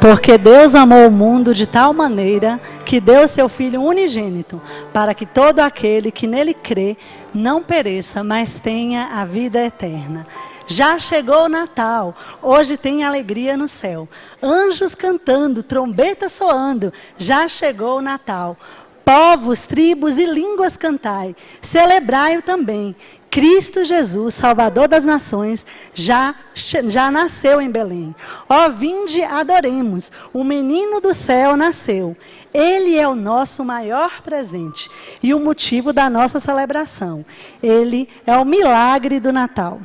Porque Deus amou o mundo de tal maneira que deu seu Filho unigênito, para que todo aquele que nele crê não pereça, mas tenha a vida eterna. Já chegou o Natal, hoje tem alegria no céu. Anjos cantando, trombetas soando, já chegou o Natal. Povos, tribos e línguas cantai, celebrai-o também. Cristo Jesus, Salvador das nações, já nasceu em Belém. Ó, vinde, adoremos, o menino do céu nasceu. Ele é o nosso maior presente e o motivo da nossa celebração. Ele é o milagre do Natal.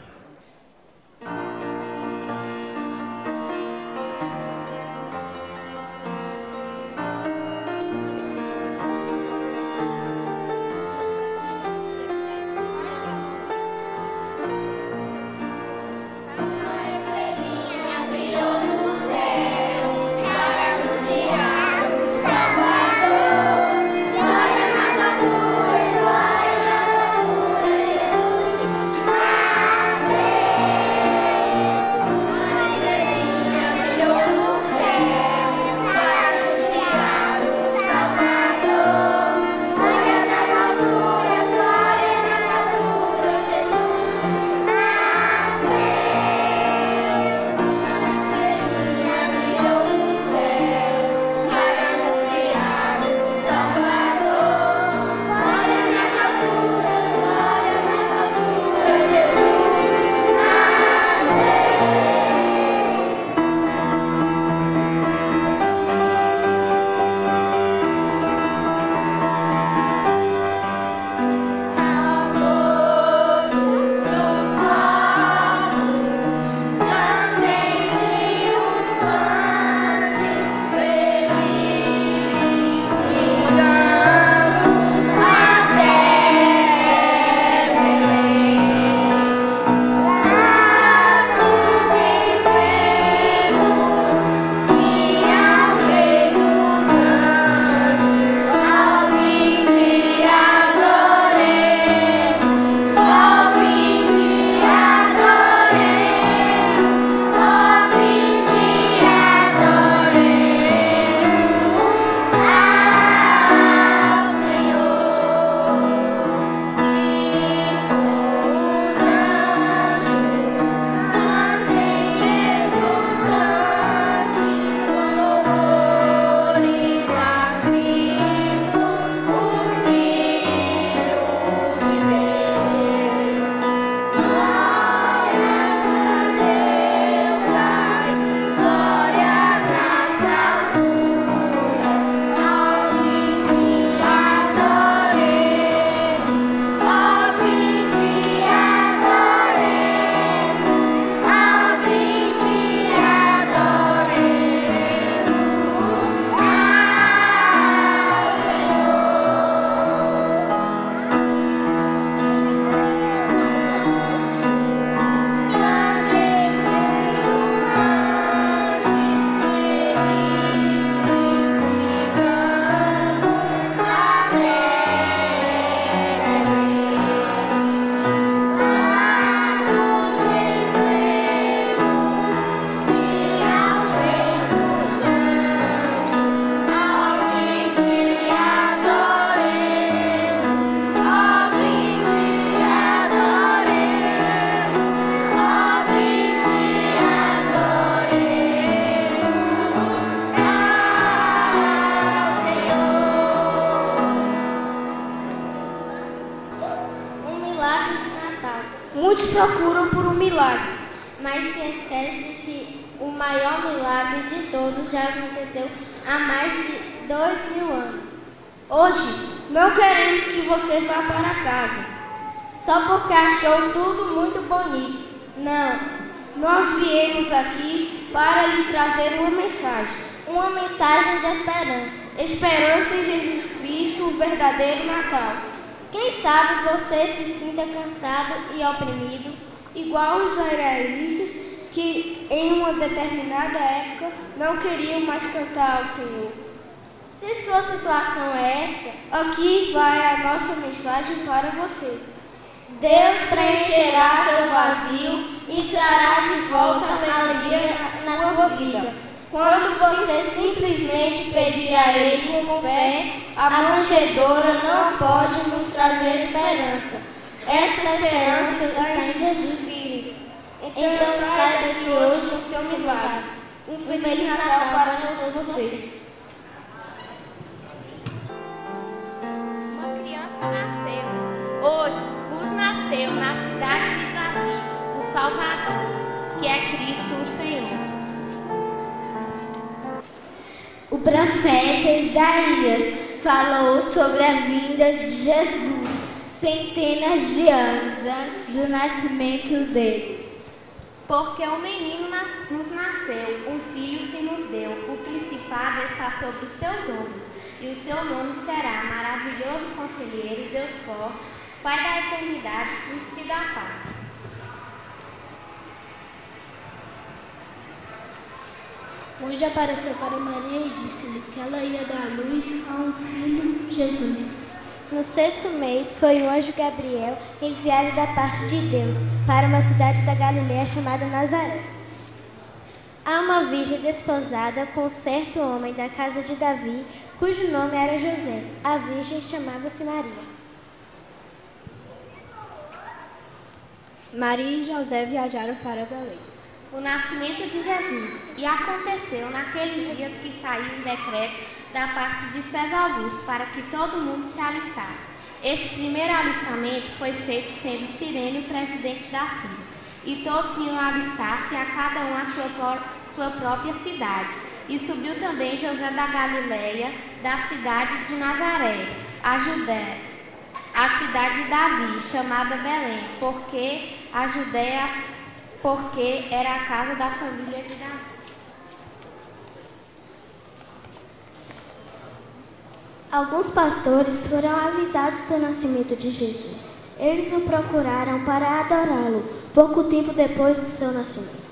Muitos procuram por um milagre, mas se esquecem que o maior milagre de todos já aconteceu há mais de 2000 anos. Hoje, não queremos que você vá para casa, só porque achou tudo muito bonito. Não, nós viemos aqui para lhe trazer uma mensagem. Uma mensagem de esperança. Esperança em Jesus Cristo, o verdadeiro Natal. Quem sabe você se sinta cansado e oprimido, igual os israelitas que em uma determinada época não queriam mais cantar ao Senhor. Se sua situação é essa, aqui vai a nossa mensagem para você. Deus preencherá seu vazio e trará de volta a alegria na sua vida. Quando você simplesmente pedir a Ele com fé, a manjedoura não pode nos trazer esperança. Essa esperança está em Jesus Cristo. Então saiba que hoje é o seu milagre. Um Feliz Natal para todos vocês. Uma criança nasceu. Hoje vos nasceu na cidade de Davi o Salvador, que é Cristo o Senhor. O profeta Isaías falou sobre a vinda de Jesus centenas de anos antes do nascimento dele. Porque um menino nos nasceu, um filho se nos deu, o principado está sobre os seus ombros, e o seu nome será Maravilhoso Conselheiro, Deus Forte, Pai da Eternidade, Príncipe da Paz. O anjo apareceu para Maria e disse-lhe que ela ia dar luz a um filho, Jesus. No 6º mês foi o anjo Gabriel enviado da parte de Deus para uma cidade da Galiléia chamada Nazaré. A uma virgem desposada com certo homem da casa de Davi, cujo nome era José. A virgem chamava-se Maria. Maria e José viajaram para Belém. O nascimento de Jesus. E aconteceu naqueles dias que saiu um decreto da parte de César Augusto para que todo mundo se alistasse. Esse primeiro alistamento foi feito sendo Cirene o presidente da Síria. E todos iam alistar-se, a cada um a sua própria cidade. E subiu também José da Galiléia, da cidade de Nazaré, a Judéia, a cidade de Davi, chamada Belém, porque era a casa da família de Davi. Alguns pastores foram avisados do nascimento de Jesus. Eles o procuraram para adorá-lo, pouco tempo depois do seu nascimento.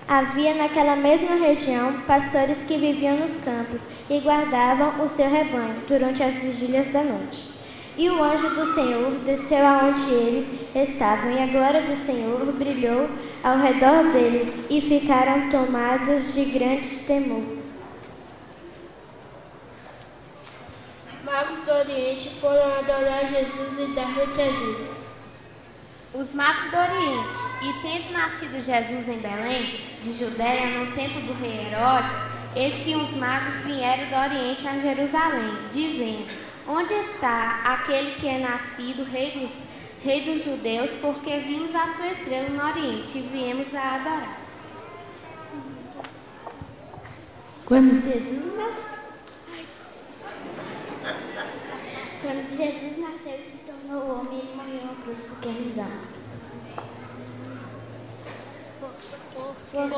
Havia naquela mesma região pastores que viviam nos campos e guardavam o seu rebanho durante as vigílias da noite. E o anjo do Senhor desceu aonde eles estavam, e a glória do Senhor brilhou ao redor deles, e ficaram tomados de grande temor. Magos do Oriente foram adorar Jesus e dar presentes. Os magos do Oriente, e tendo nascido Jesus em Belém, de Judéia, no tempo do rei Herodes, eis que os magos vieram do Oriente a Jerusalém, dizendo: Onde está aquele que é nascido rei dos judeus? Porque vimos a sua estrela no Oriente e viemos a adorar. Quando Jesus nasceu e se tornou homem, ele morreu na cruz por quem Porque Deus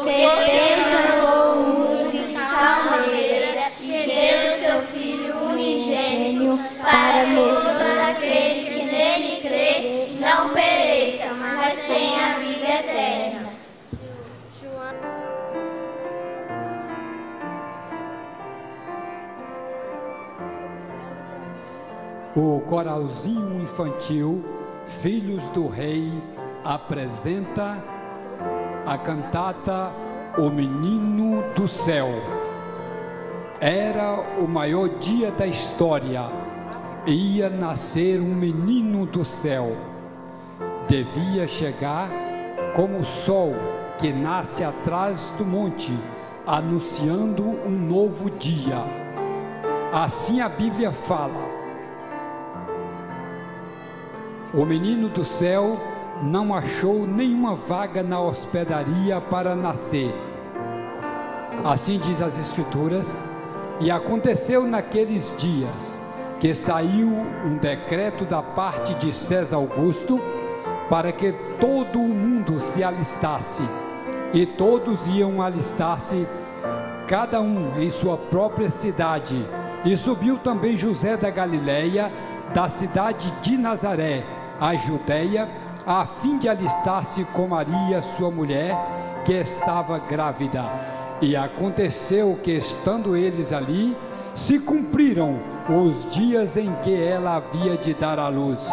amou o mundo de tal maneira que deu seu Filho unigênito para que todo aquele que nele crê não pereça, mas tenha a vida eterna. O coralzinho infantil Filhos do Rei apresenta a cantata O Menino do Céu. Era o maior dia da história. Ia nascer um menino do céu. Devia chegar como o sol que nasce atrás do monte, anunciando um novo dia. Assim a Bíblia fala. O menino do céu não achou nenhuma vaga na hospedaria para nascer. Assim diz as Escrituras. E aconteceu naqueles dias que saiu um decreto da parte de César Augusto para que todo o mundo se alistasse. E todos iam alistar-se, cada um em sua própria cidade. E subiu também José da Galiléia, da cidade de Nazaré, a Judéia, a fim de alistar-se com Maria, sua mulher, que estava grávida. E aconteceu que, estando eles ali, se cumpriram os dias em que ela havia de dar à luz.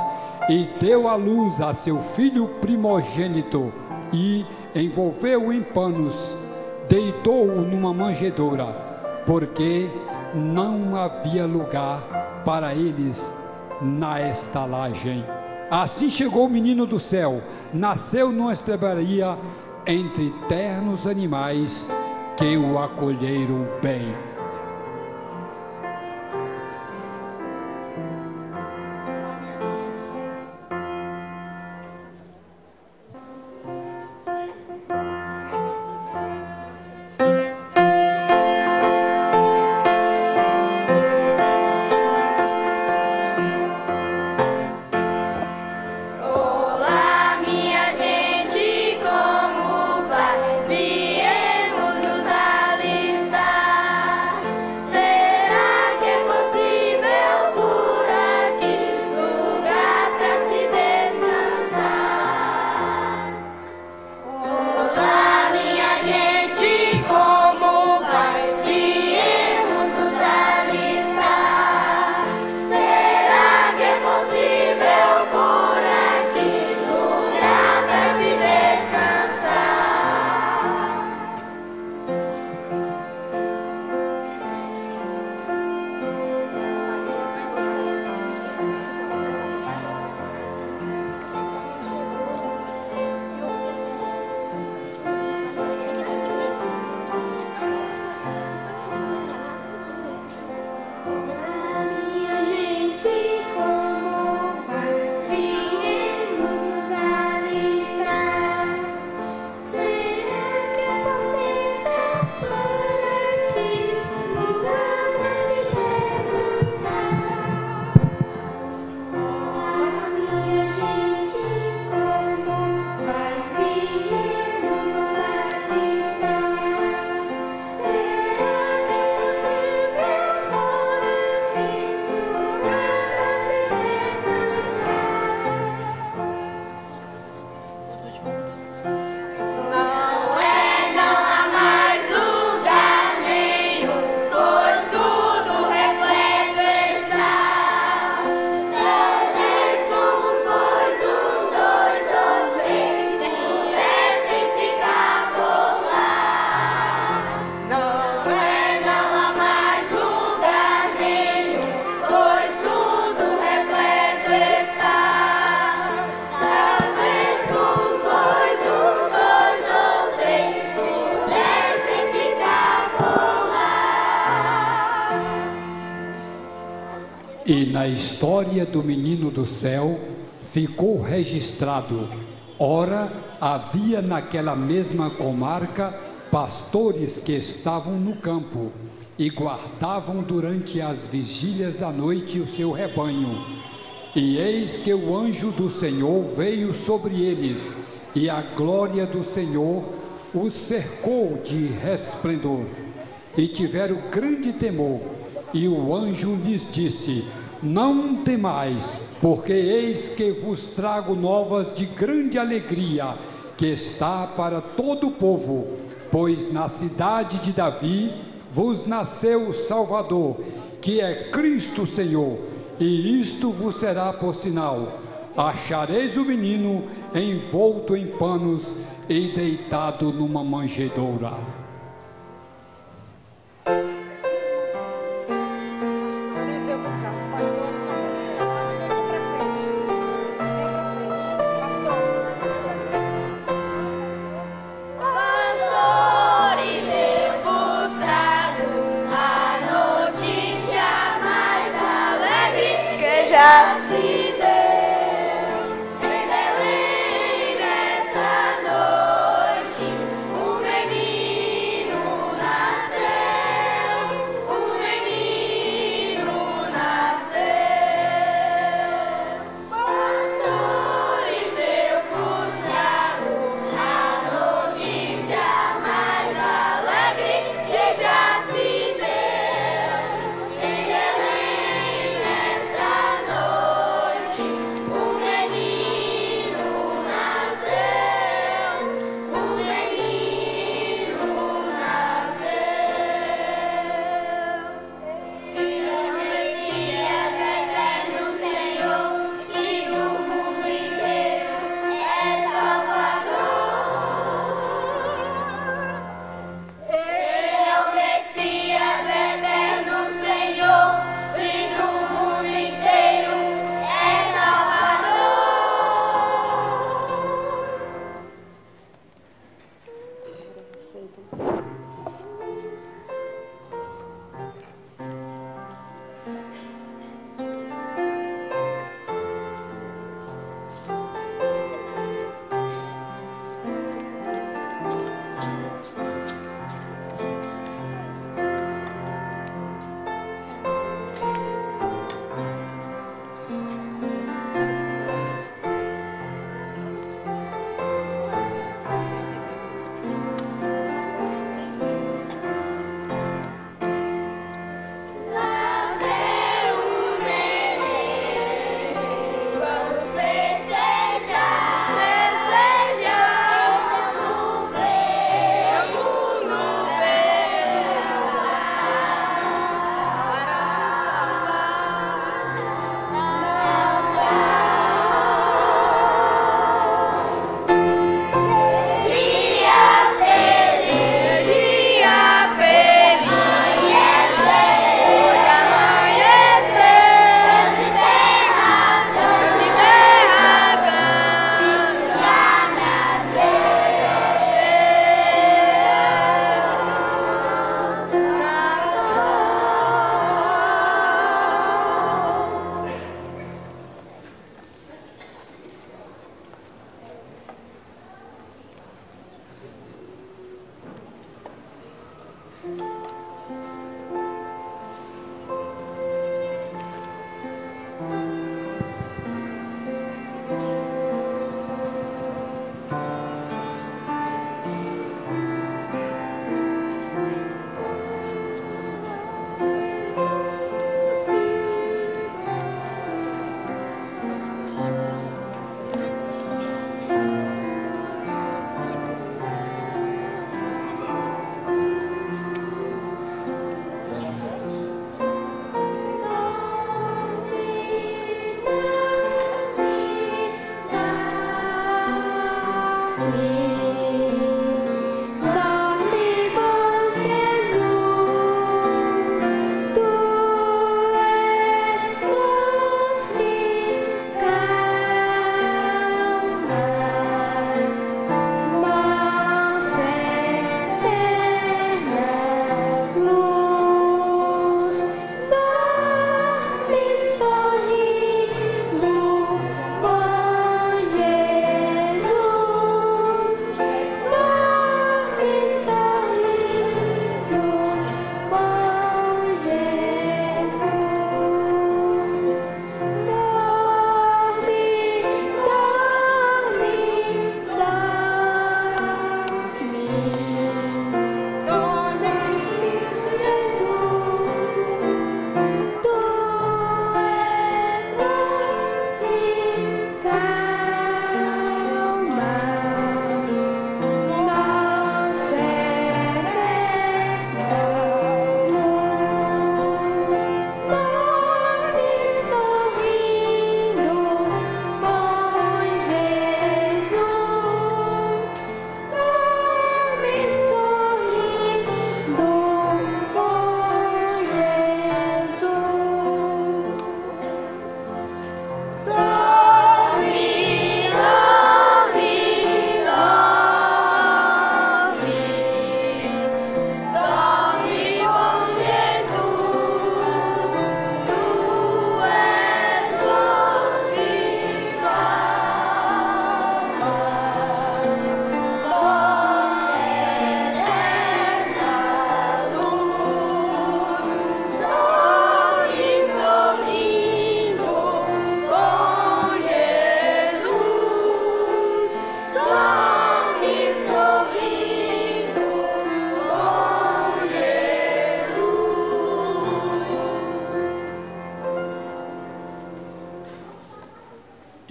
E deu à luz a seu filho primogênito, e envolveu em panos deitou-o numa manjedoura, porque não havia lugar para eles na estalagem. Assim chegou o menino do céu, nasceu numa estrebaria entre ternos animais que o acolheram bem. E na história do menino do céu ficou registrado: ora, havia naquela mesma comarca pastores que estavam no campo e guardavam durante as vigílias da noite o seu rebanho. E eis que o anjo do Senhor veio sobre eles, e a glória do Senhor os cercou de resplendor. E tiveram grande temor. E o anjo lhes disse: não temais, porque eis que vos trago novas de grande alegria, que está para todo o povo, pois na cidade de Davi vos nasceu o Salvador, que é Cristo Senhor. E isto vos será por sinal: achareis o menino envolto em panos e deitado numa manjedoura. Noite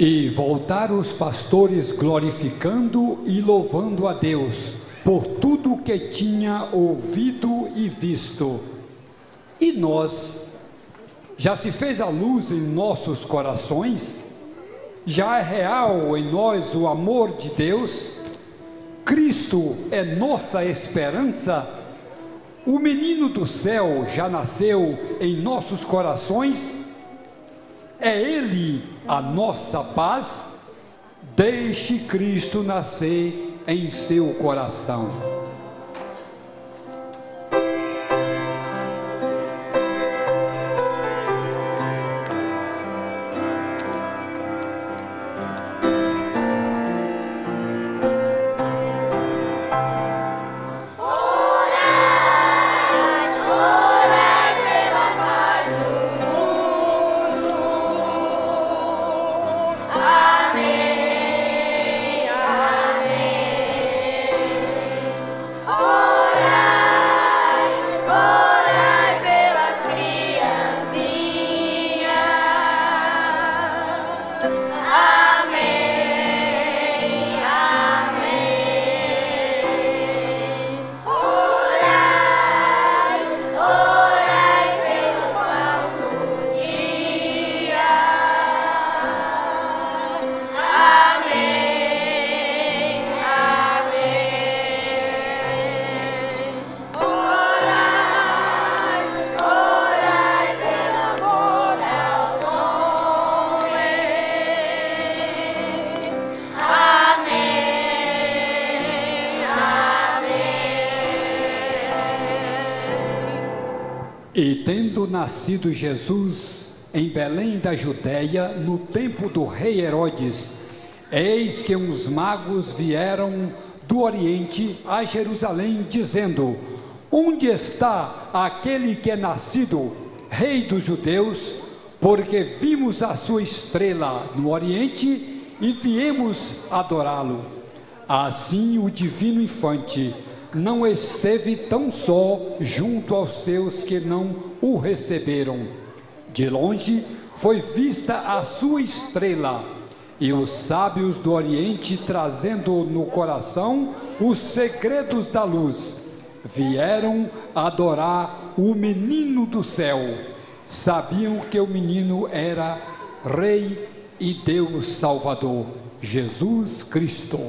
E voltaram os pastores glorificando e louvando a Deus por tudo que tinha ouvido e visto. E nós, já se fez a luz em nossos corações? Já é real em nós o amor de Deus? Cristo é nossa esperança? O menino do céu já nasceu em nossos corações? É Ele a nossa paz? Deixe Cristo nascer em seu coração. E tendo nascido Jesus em Belém da Judéia, no tempo do rei Herodes, eis que uns magos vieram do Oriente a Jerusalém, dizendo: onde está aquele que é nascido rei dos judeus? Porque vimos a sua estrela no Oriente e viemos adorá-lo. Assim o divino infante não esteve tão só junto aos seus que não o receberam. De longe foi vista a sua estrela, e os sábios do Oriente, trazendo no coração os segredos da luz, vieram adorar o menino do céu. Sabiam que o menino era Rei e Deus Salvador, Jesus Cristo.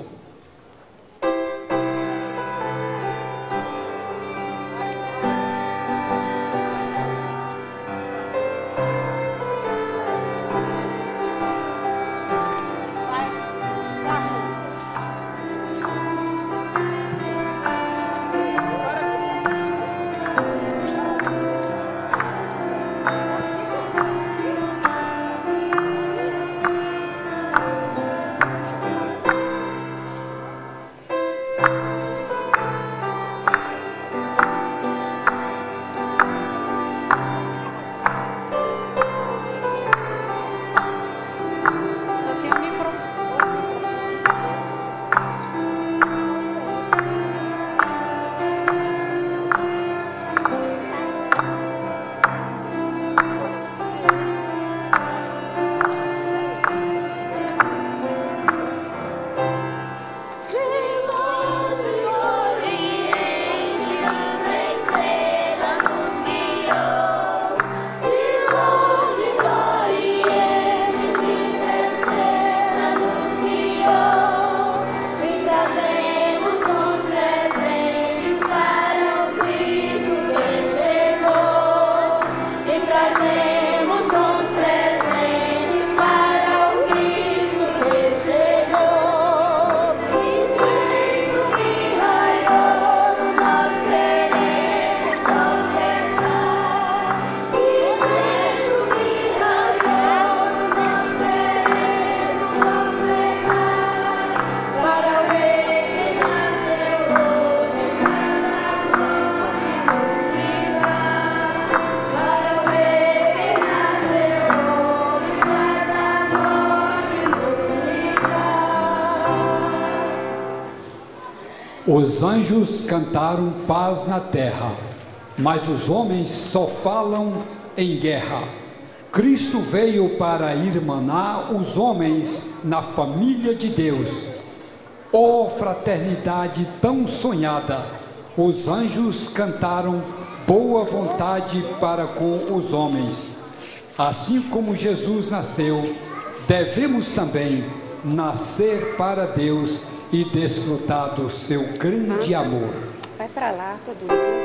Os anjos cantaram paz na terra, mas os homens só falam em guerra. Cristo veio para irmanar os homens na família de Deus. Ó fraternidade tão sonhada! Os anjos cantaram boa vontade para com os homens. Assim como Jesus nasceu, devemos também nascer para Deus e desfrutar do seu grande amor. Vai para lá, todo mundo.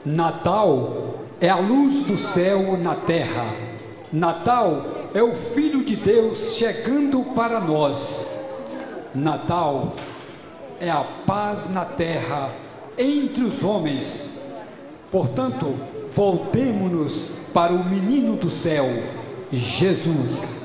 Natal é a luz do céu na terra. Natal é o Filho de Deus chegando para nós. Natal é a paz na terra entre os homens. Portanto, voltemo-nos para o menino do céu, Jesus.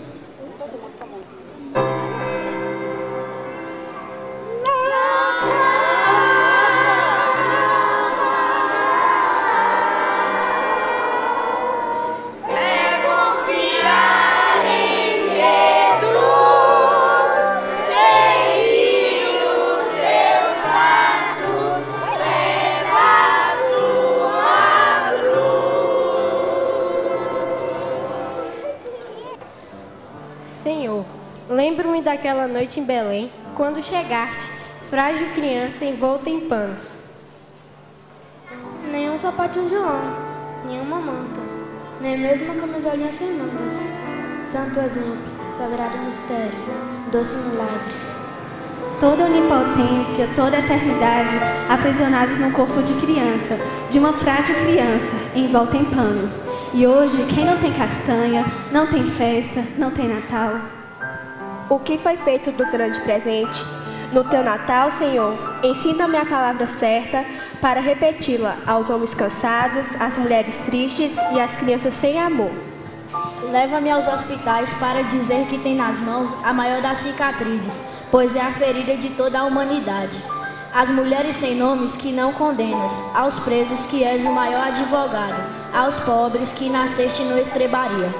Senhor, lembro-me daquela noite em Belém, quando chegaste, frágil criança envolta em panos. Nem um sapatinho de lã, nenhuma manta, nem mesmo uma camisolinha sem mangas. Santo exemplo, sagrado mistério, doce milagre. Toda onipotência, toda eternidade, aprisionados num corpo de criança, de uma frágil criança, envolta em panos. E hoje, quem não tem castanha, não tem festa, não tem Natal. O que foi feito do grande presente? No teu Natal, Senhor, ensina-me a palavra certa para repeti-la aos homens cansados, às mulheres tristes e às crianças sem amor. Leva-me aos hospitais para dizer que tem nas mãos a maior das cicatrizes, pois é a ferida de toda a humanidade. Às mulheres sem nomes que não condenas, aos presos que és o maior advogado, aos pobres que nasceste no estrebaria.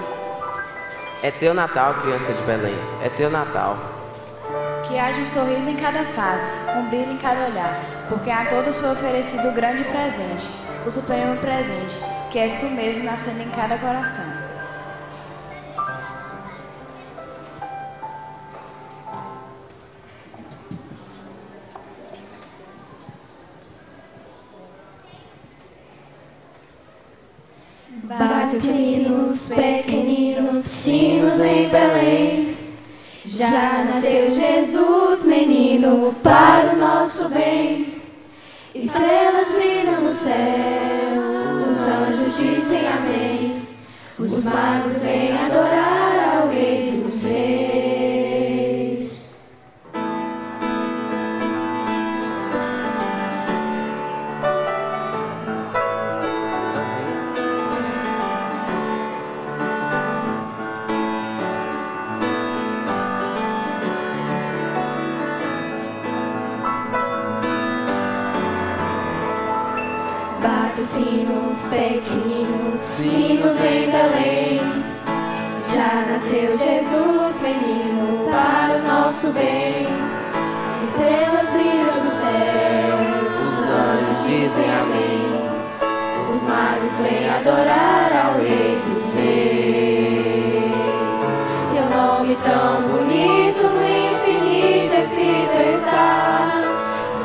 É teu Natal, criança de Belém, é teu Natal. Que haja um sorriso em cada face, um brilho em cada olhar, porque a todos foi oferecido o grande presente, o supremo presente, que és tu mesmo nascendo em cada coração. Bate os sinos pequeninos, sinos em Belém. Já nasceu Jesus, menino, para o nosso bem. Estrelas brilham no céu, os anjos dizem amém. Os magos vêm adorar ao Rei dos Reis. sinos pequeninos, sinos em Belém. Já nasceu Jesus, menino, para o nosso bem. Estrelas brilham no céu, os anjos dizem amém. Os magos vêm adorar ao Rei dos Reis. Seu nome tão bonito no infinito escrito está.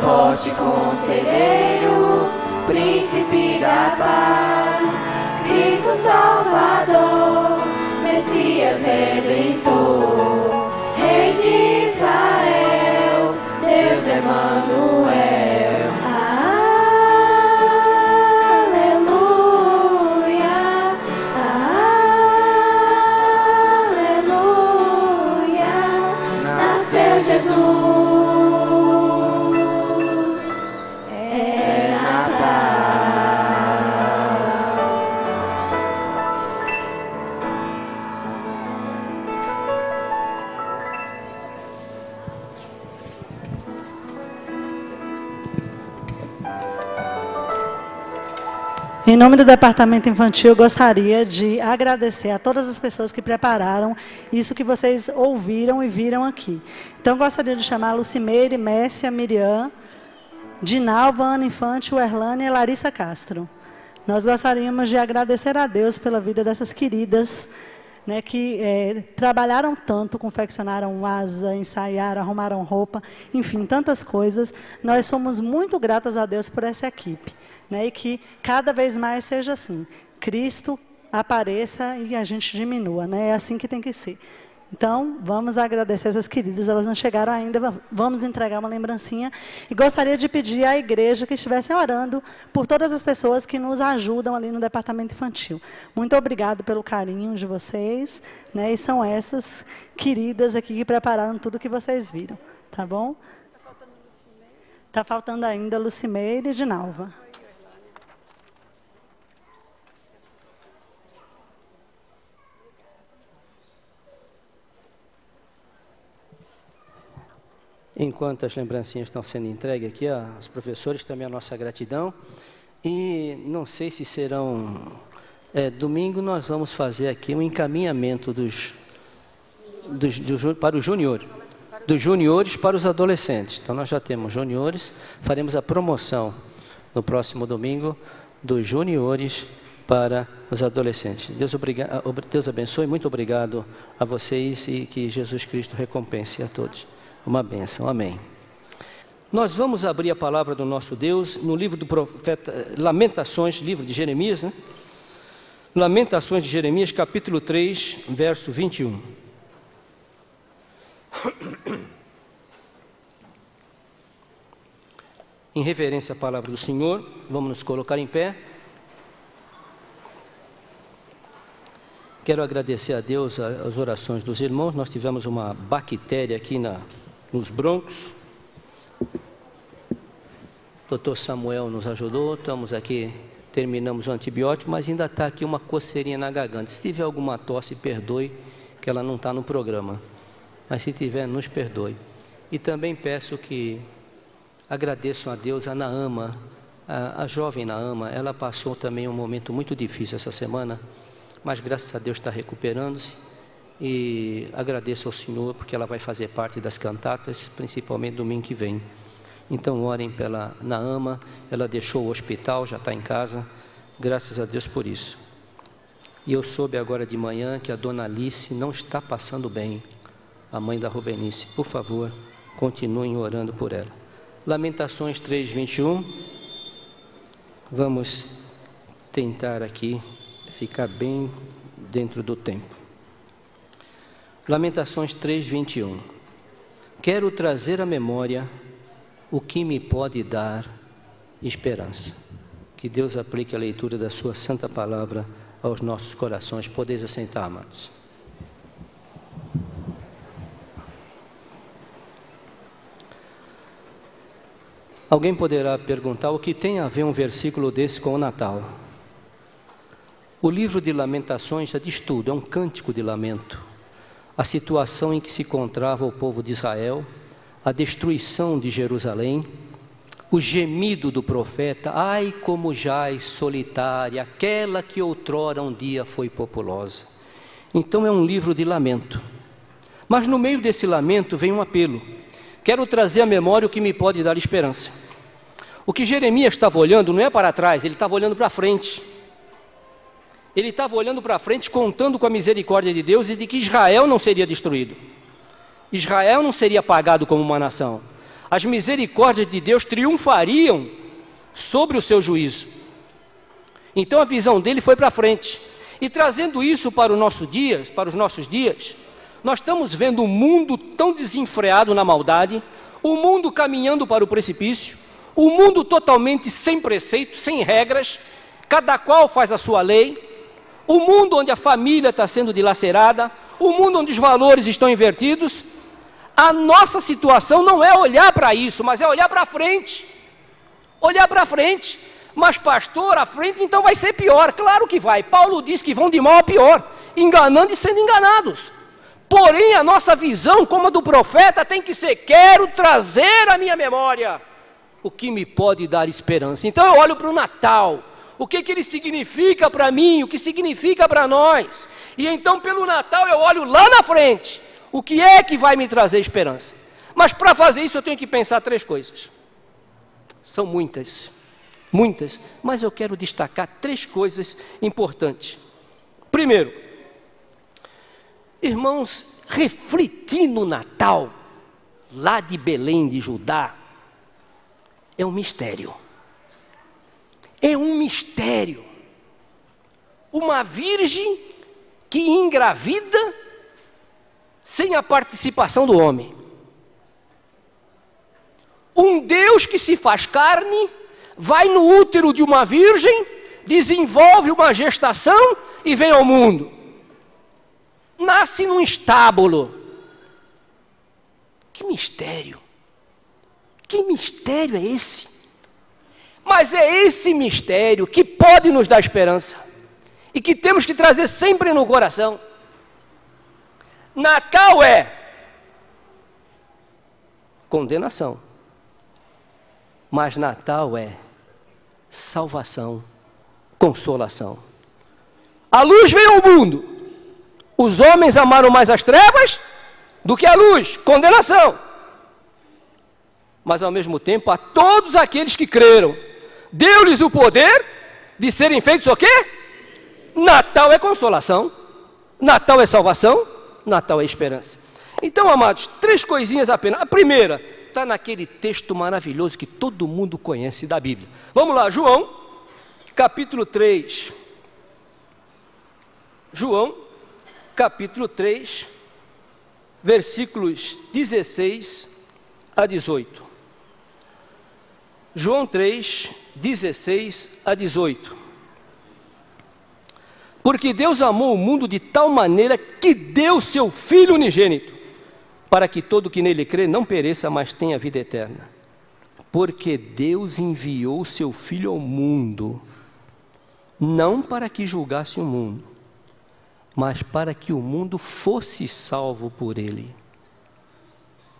Forte conselheiro, príncipe da paz, Cristo Salvador, Messias Redentor, Rei de Israel, Deus Emanuel. Jesus é Natal. Em nome do Departamento Infantil, eu gostaria de agradecer a todas as pessoas que prepararam isso que vocês ouviram e viram aqui. Então, eu gostaria de chamar a Lucimeire, Messia, Miriam, Dinalva, Ana Infante, Erlane e Larissa Castro. Nós gostaríamos de agradecer a Deus pela vida dessas queridas, né, que trabalharam tanto, confeccionaram asa, ensaiaram, arrumaram roupa, enfim, tantas coisas. Nós somos muito gratas a Deus por essa equipe, né, e que cada vez mais seja assim. Cristo apareça e a gente diminua, né? É assim que tem que ser. Então, vamos agradecer essas queridas, elas não chegaram ainda, vamos entregar uma lembrancinha. E gostaria de pedir à igreja que estivesse orando por todas as pessoas que nos ajudam ali no Departamento Infantil. Muito obrigado pelo carinho de vocês, né? E são essas queridas aqui que prepararam tudo que vocês viram, tá bom? Está faltando ainda Lucimeire e Dinalva. Enquanto as lembrancinhas estão sendo entregues aqui aos professores, também a nossa gratidão. E não sei se serão... domingo nós vamos fazer aqui um encaminhamento para o júnior, dos juniores para os adolescentes. Então nós já temos juniores, faremos a promoção no próximo domingo dos juniores para os adolescentes. Deus abençoe, muito obrigado a vocês e que Jesus Cristo recompense a todos. Uma bênção, amém. Nós vamos abrir a palavra do nosso Deus no livro do profeta Lamentações, livro de Jeremias, né? Lamentações de Jeremias, capítulo 3, verso 21. Em reverência à palavra do Senhor, vamos nos colocar em pé. Quero agradecer a Deus as orações dos irmãos. Nós tivemos uma bactéria aqui nos brônquios. O Dr. Samuel nos ajudou, estamos aqui, terminamos o antibiótico, mas ainda está aqui uma coceirinha na garganta. Se tiver alguma tosse, perdoe, que ela não está no programa. Mas se tiver, nos perdoe. E também peço que agradeçam a Deus a Naama, a jovem Naama. Ela passou também um momento muito difícil essa semana, mas graças a Deus está recuperando-se. E agradeço ao Senhor porque ela vai fazer parte das cantatas, principalmente domingo que vem. Então orem pela Naama, ela deixou o hospital, já está em casa, graças a Deus por isso. E eu soube agora de manhã que a dona Alice não está passando bem, a mãe da Rubenice. Por favor, continuem orando por ela. Lamentações 3, 21. Vamos tentar aqui ficar bem dentro do tempo. Lamentações 3, 21. Quero trazer à memória o que me pode dar esperança. Que Deus aplique a leitura da sua santa palavra aos nossos corações. Podeis assentar, amados. Alguém poderá perguntar o que tem a ver um versículo desse com o Natal? O livro de Lamentações já diz tudo, é um cântico de lamento. A situação em que se encontrava o povo de Israel, a destruição de Jerusalém, o gemido do profeta: ai, como jaz solitária, aquela que outrora um dia foi populosa. Então é um livro de lamento. Mas no meio desse lamento vem um apelo. Quero trazer à memória o que me pode dar esperança. O que Jeremias estava olhando não é para trás, ele estava olhando para frente. Ele estava olhando para frente, contando com a misericórdia de Deus e de que Israel não seria destruído. Israel não seria apagado como uma nação. As misericórdias de Deus triunfariam sobre o seu juízo. Então a visão dele foi para frente. E trazendo isso para os nossos dias, nós estamos vendo um mundo tão desenfreado na maldade, o mundo caminhando para o precipício, o mundo totalmente sem preceitos, sem regras, cada qual faz a sua lei, o mundo onde a família está sendo dilacerada, o mundo onde os valores estão invertidos. A nossa situação não é olhar para isso, mas é olhar para frente. Olhar para frente. Mas pastor, a frente então vai ser pior. Claro que vai. Paulo diz que vão de mal a pior, enganando e sendo enganados. Porém, a nossa visão, como a do profeta, tem que ser: quero trazer à minha memória o que me pode dar esperança. Então eu olho para o Natal, o que ele significa para mim, o que significa para nós. E então pelo Natal eu olho lá na frente, o que é que vai me trazer esperança. Mas para fazer isso eu tenho que pensar 3 coisas. São muitas, mas eu quero destacar 3 coisas importantes. Primeiro, irmãos, refletir no Natal, lá de Belém de Judá, é um mistério. É um mistério. Uma virgem que engravida sem a participação do homem. Um Deus que se faz carne, vai no útero de uma virgem, desenvolve uma gestação e vem ao mundo. Nasce num estábulo. Que mistério! Que mistério é esse? Mas é esse mistério que pode nos dar esperança e que temos que trazer sempre no coração. Natal é condenação, mas Natal é salvação, consolação. A luz veio ao mundo, os homens amaram mais as trevas do que a luz, condenação. Mas ao mesmo tempo, a todos aqueles que creram, deu-lhes o poder de serem feitos o quê? Natal é consolação, Natal é salvação, Natal é esperança. Então, amados, 3 coisinhas apenas. A primeira está naquele texto maravilhoso que todo mundo conhece da Bíblia. Vamos lá, João, capítulo 3. João, capítulo 3, versículos 16 a 18. João 3, 16 a 18. Porque Deus amou o mundo de tal maneira que deu seu Filho unigênito, para que todo que nele crê não pereça, mas tenha vida eterna. Porque Deus enviou seu Filho ao mundo, não para que julgasse o mundo, mas para que o mundo fosse salvo por ele.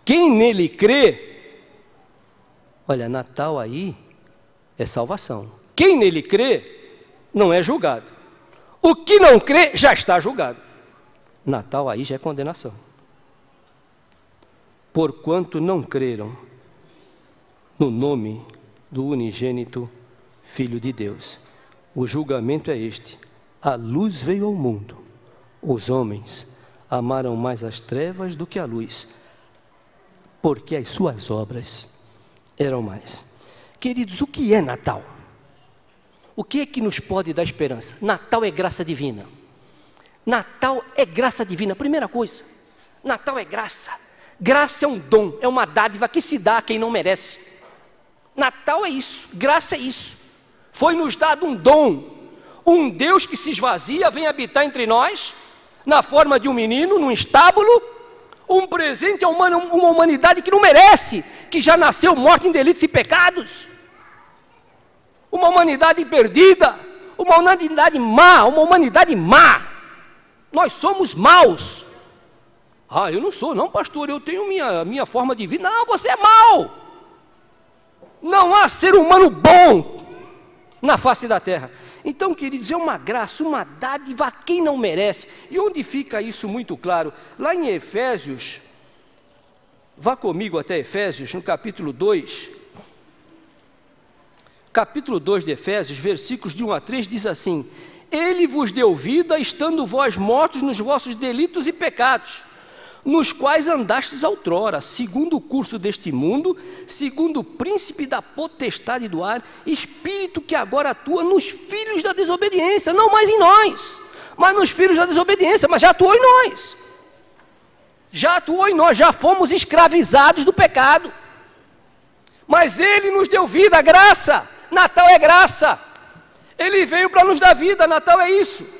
Quem nele crê, olha, Natal aí é salvação. Quem nele crê não é julgado. O que não crê já está julgado. Natal aí já é condenação. Porquanto não creram no nome do unigênito Filho de Deus. O julgamento é este: a luz veio ao mundo, os homens amaram mais as trevas do que a luz, porque as suas obras eram mais. Queridos, o que é Natal? O que é que nos pode dar esperança? Natal é graça divina. Natal é graça divina. Primeira coisa, Natal é graça. Graça é um dom, é uma dádiva que se dá a quem não merece. Natal é isso, graça é isso. Foi nos dado um dom, um Deus que se esvazia, vem habitar entre nós, na forma de um menino, num estábulo, um presente a uma humanidade que não merece, que já nasceu morta em delitos e pecados. Uma humanidade perdida, uma humanidade má, Nós somos maus. Ah, eu não sou, não, pastor, eu tenho minha forma de vida. Não, você é mau. Não há ser humano bom na face da terra. Então, queridos, é uma graça, uma dádiva a quem não merece. E onde fica isso muito claro? Lá em Efésios, vá comigo até Efésios, no capítulo 2. Capítulo 2 de Efésios, versículos de 1 a 3, diz assim: Ele vos deu vida, estando vós mortos nos vossos delitos e pecados, nos quais andastes outrora, segundo o curso deste mundo, segundo o príncipe da potestade do ar, espírito que agora atua nos filhos da desobediência, não mais em nós, mas nos filhos da desobediência, mas já atuou em nós. Já atuou em nós, já fomos escravizados do pecado. Mas Ele nos deu vida, graça. Natal é graça. Ele veio para nos dar vida, Natal é isso.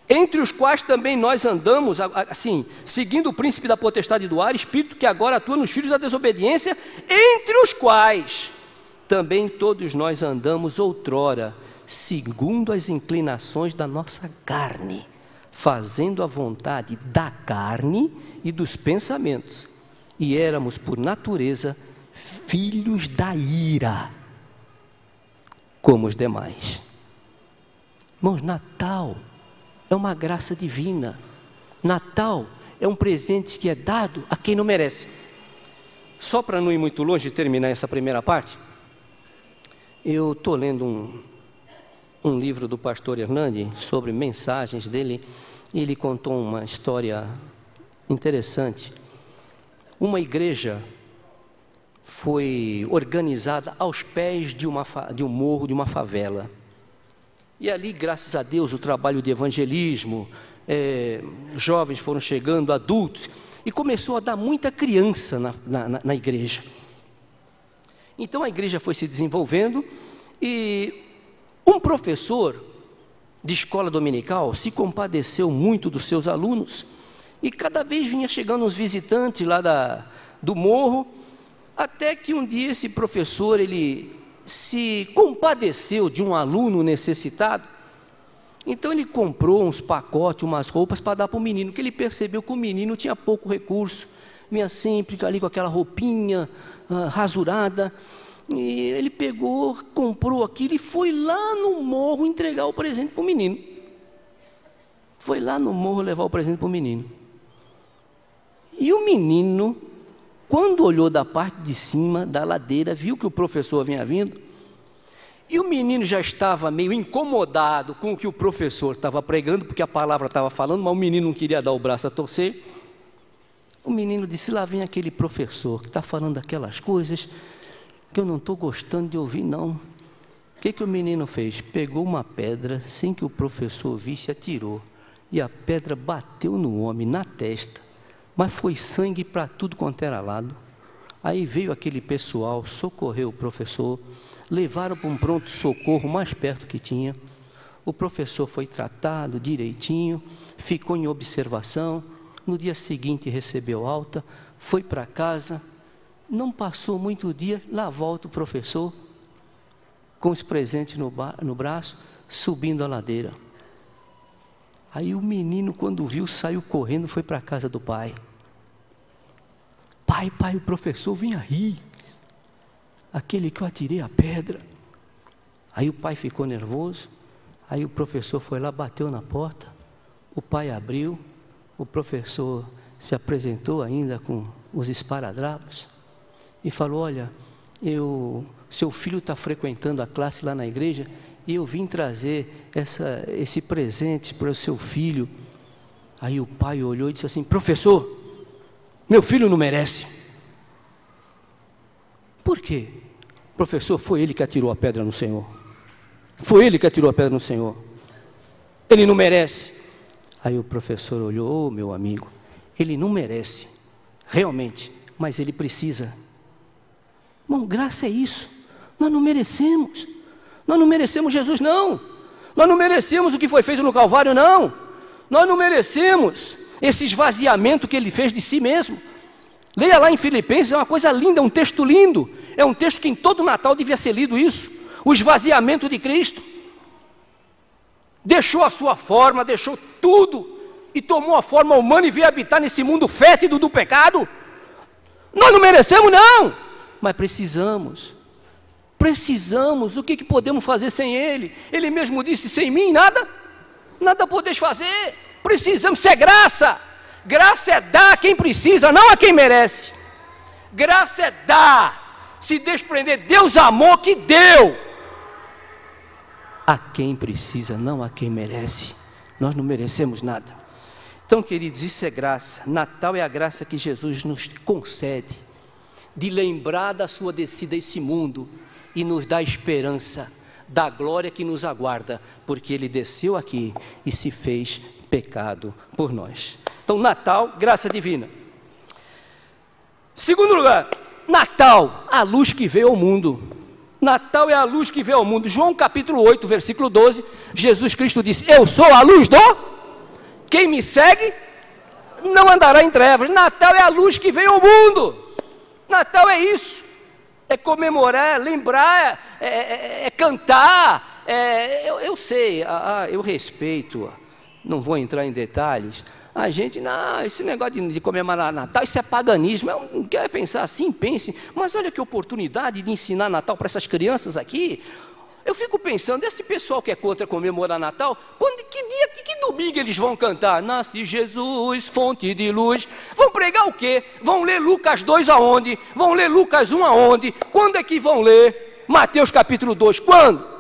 Entre os quais também nós andamos, assim, seguindo o príncipe da potestade do ar, espírito que agora atua nos filhos da desobediência, entre os quais também todos nós andamos outrora, segundo as inclinações da nossa carne, fazendo a vontade da carne e dos pensamentos, e éramos por natureza filhos da ira, como os demais. Irmãos, Natal é uma graça divina. Natal é um presente que é dado a quem não merece. Só para não ir muito longe e terminar essa primeira parte, eu estou lendo um livro do pastor Hernani sobre mensagens dele, e ele contou uma história interessante. Uma igreja foi organizada aos pés de um morro, de uma favela. E ali, graças a Deus, o trabalho de evangelismo, jovens foram chegando, adultos, e começou a dar muita criança na igreja. Então a igreja foi se desenvolvendo, e um professor de escola dominical se compadeceu muito dos seus alunos, e cada vez vinha chegando uns visitantes lá do morro, até que um dia esse professor, ele se compadeceu de um aluno necessitado. Então ele comprou uns pacotes, umas roupas para dar para o menino, que ele percebeu que o menino tinha pouco recurso, vinha sempre ali com aquela roupinha rasurada, e ele pegou, comprou aquilo e foi lá no morro entregar o presente para o menino. Foi lá no morro levar o presente para o menino. E o menino, quando olhou da parte de cima da ladeira, viu que o professor vinha vindo, e o menino já estava meio incomodado com o que o professor estava pregando, porque a palavra estava falando, mas o menino não queria dar o braço a torcer. O menino disse: lá vem aquele professor que está falando aquelas coisas que eu não estou gostando de ouvir, não. O que o menino fez? Pegou uma pedra, sem que o professor visse, atirou, e a pedra bateu no homem, na testa, mas foi sangue para tudo quanto era lado. Aí veio aquele pessoal, socorreu o professor, levaram para um pronto-socorro mais perto que tinha. O professor foi tratado direitinho, ficou em observação, no dia seguinte recebeu alta, foi para casa. Não passou muito dia, lá volta o professor, com os presentes no braço, subindo a ladeira. Aí o menino, quando viu, saiu correndo, foi para a casa do pai. Pai, o professor vinha rir, aquele que eu atirei a pedra. Aí o pai ficou nervoso, aí o professor foi lá, bateu na porta, o pai abriu, o professor se apresentou ainda com os esparadrapos e falou: olha, seu filho está frequentando a classe lá na igreja, e eu vim trazer esse presente para o seu filho. Aí o pai olhou e disse assim: professor, meu filho não merece. Por quê? Professor, foi ele que atirou a pedra no Senhor. Foi ele que atirou a pedra no Senhor. Ele não merece. Aí o professor olhou: meu amigo, ele não merece, realmente, mas ele precisa. Irmão, graça é isso. Nós não merecemos. Nós não merecemos Jesus, não. Nós não merecemos o que foi feito no Calvário, não. Nós não merecemos esse esvaziamento que ele fez de si mesmo. Leia lá em Filipenses, é uma coisa linda, é um texto lindo. É um texto que em todo Natal devia ser lido isso. O esvaziamento de Cristo. Deixou a sua forma, deixou tudo, e tomou a forma humana e veio habitar nesse mundo fétido do pecado. Nós não merecemos, não. mas precisamos. Precisamos. O que podemos fazer sem Ele? Ele mesmo disse, sem mim nada podeis fazer. Precisamos, isso é graça. Graça é dar a quem precisa, não a quem merece. Graça é dar, se desprender. Deus amou que deu a quem precisa, não a quem merece. Nós não merecemos nada. Então, queridos, isso é graça. Natal é a graça que Jesus nos concede, de lembrar da sua descida a esse mundo e nos dá esperança da glória que nos aguarda, porque Ele desceu aqui e se fez pecado por nós. Então, Natal, graça divina. Segundo lugar, Natal, a luz que veio ao mundo. Natal é a luz que veio ao mundo. João capítulo 8, versículo 12, Jesus Cristo disse, eu sou a luz do... Quem me segue não andará em trevas. Natal é a luz que veio ao mundo. Natal é isso. É comemorar, é lembrar, é cantar. Eu sei, eu respeito, não vou entrar em detalhes. A gente, não, esse negócio de comemorar Natal, isso é paganismo. Eu não quero pensar assim, pense. Mas olha que oportunidade de ensinar Natal para essas crianças aqui. Eu fico pensando, esse pessoal que é contra comemorar Natal, que domingo eles vão cantar? Nasce Jesus, fonte de luz. Vão pregar o quê? Vão ler Lucas 2 aonde? Vão ler Lucas 1 aonde? Quando é que vão ler Mateus capítulo 2? Quando?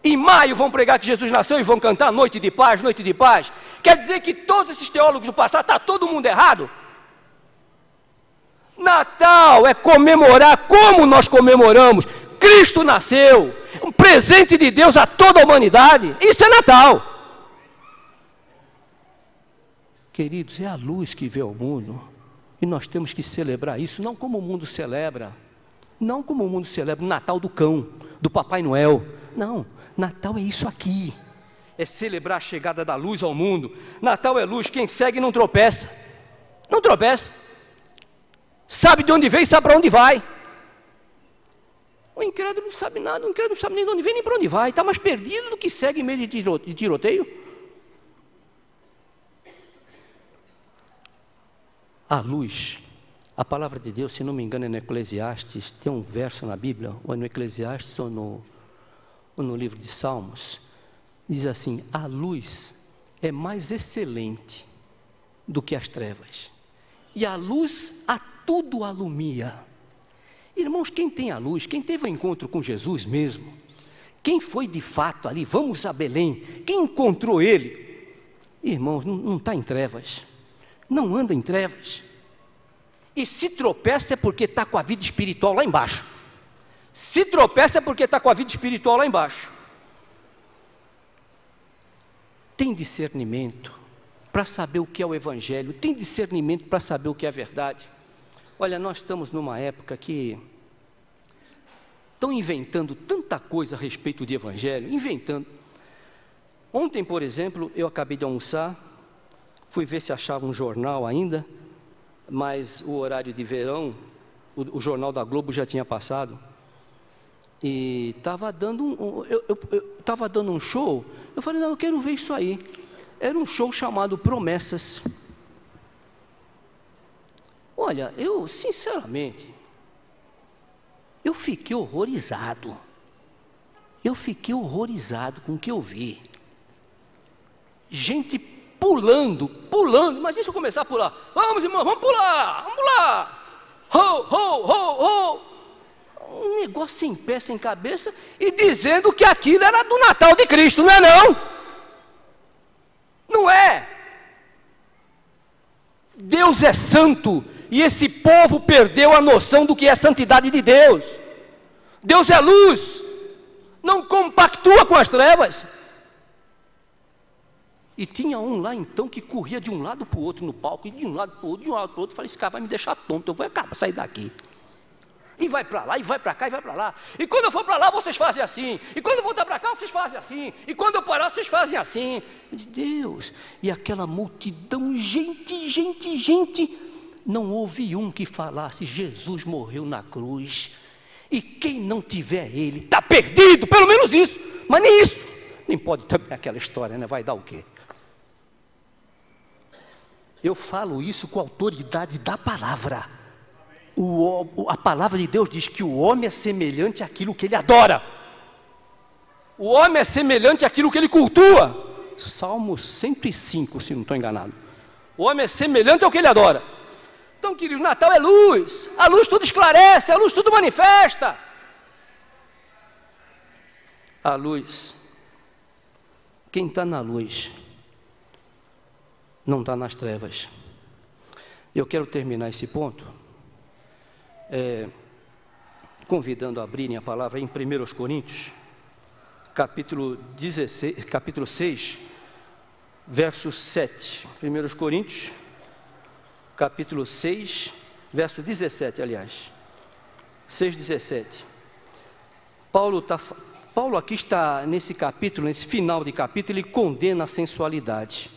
Em maio vão pregar que Jesus nasceu e vão cantar noite de paz, noite de paz. Quer dizer que todos esses teólogos do passado, está todo mundo errado? Natal é comemorar como nós comemoramos. Cristo nasceu, um presente de Deus a toda a humanidade. Isso é Natal. Queridos, é a luz que veio ao mundo. E nós temos que celebrar isso, não como o mundo celebra. Não como o mundo celebra o Natal do cão, do Papai Noel. Não, Natal é isso aqui. É celebrar a chegada da luz ao mundo. Natal é luz, quem segue não tropeça. Não tropeça. Sabe de onde veio e sabe para onde vai. O incrédulo não sabe nada, o incrédulo não sabe nem de onde vem nem para onde vai. Está mais perdido do que segue em meio de tiroteio. A luz, a palavra de Deus, se não me engano é no Eclesiastes, tem um verso na Bíblia, ou é no Eclesiastes ou no livro de Salmos, diz assim, a luz é mais excelente do que as trevas, e a luz a tudo alumia. Irmãos, quem tem a luz, quem teve o encontro com Jesus mesmo, quem foi de fato ali, vamos a Belém, quem encontrou Ele, irmãos, não está em trevas, não anda em trevas, e se tropeça é porque está com a vida espiritual lá embaixo. Se tropeça é porque está com a vida espiritual lá embaixo. Tem discernimento para saber o que é o Evangelho, tem discernimento para saber o que é a verdade. Olha, nós estamos numa época que estão inventando tanta coisa a respeito de Evangelho, inventando. Ontem, por exemplo, eu acabei de almoçar, fui ver se achava um jornal ainda, mas o horário de verão, o jornal da Globo já tinha passado, e estava dando estava dando um show. Eu falei, não, eu quero ver isso aí. Era um show chamado Promessas. Olha, eu sinceramente, eu fiquei horrorizado. Eu fiquei horrorizado com o que eu vi. Gente pulando, mas e se eu começar a pular? Vamos, irmão, vamos pular. Ho, ho, ho, ho. Um negócio sem pé, sem cabeça, e dizendo que aquilo era do Natal de Cristo, não é não? Não é. Deus é santo, e esse povo perdeu a noção do que é a santidade de Deus. Deus é luz, não compactua com as trevas. E tinha um lá então que corria de um lado para o outro no palco, e de um lado para o outro, de um lado para o outro. Falei, esse cara vai me deixar tonto, eu vou sair daqui. E vai para lá, e vai para cá, e vai para lá. E quando eu for para lá, vocês fazem assim. E quando eu voltar para cá, vocês fazem assim. E quando eu parar, vocês fazem assim. Deus, e aquela multidão, gente. Não houve um que falasse, Jesus morreu na cruz. E quem não tiver Ele, está perdido, pelo menos isso. Mas nem isso. Nem pode também aquela história, né? Vai dar o quê? Eu falo isso com a autoridade da palavra. A palavra de Deus diz que o homem é semelhante àquilo que ele adora. O homem é semelhante àquilo que ele cultua. Salmo 105, se não estou enganado. O homem é semelhante ao que ele adora. Então, queridos, Natal é luz. A luz tudo esclarece, a luz tudo manifesta. A luz. Quem está na luz não está nas trevas. Eu quero terminar esse ponto convidando a abrirem a palavra em 1 Coríntios, capítulo 6, verso 7. 1 Coríntios, capítulo 6, verso 17, aliás. 6,17. Paulo aqui está nesse capítulo, nesse final de capítulo, ele condena a sensualidade.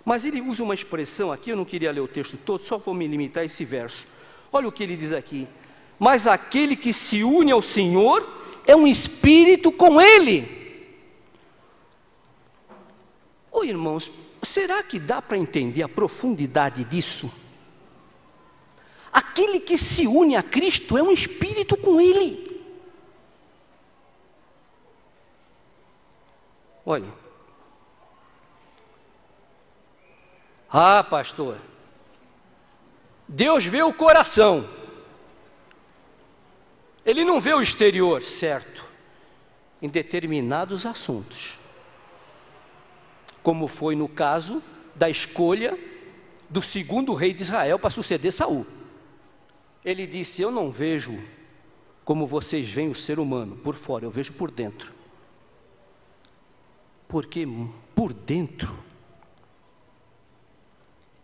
Mas ele usa uma expressão aqui, eu não queria ler o texto todo, só vou me limitar a esse verso. Olha o que ele diz aqui. Mas aquele que se une ao Senhor é um espírito com Ele. Ô irmãos, será que dá para entender a profundidade disso? Aquele que se une a Cristo é um espírito com Ele. Olha. Ah, pastor, Deus vê o coração. Ele não vê o exterior, certo? Em determinados assuntos. Como foi no caso da escolha do segundo rei de Israel para suceder Saul. Ele disse: eu não vejo como vocês veem o ser humano por fora, eu vejo por dentro. Porque por dentro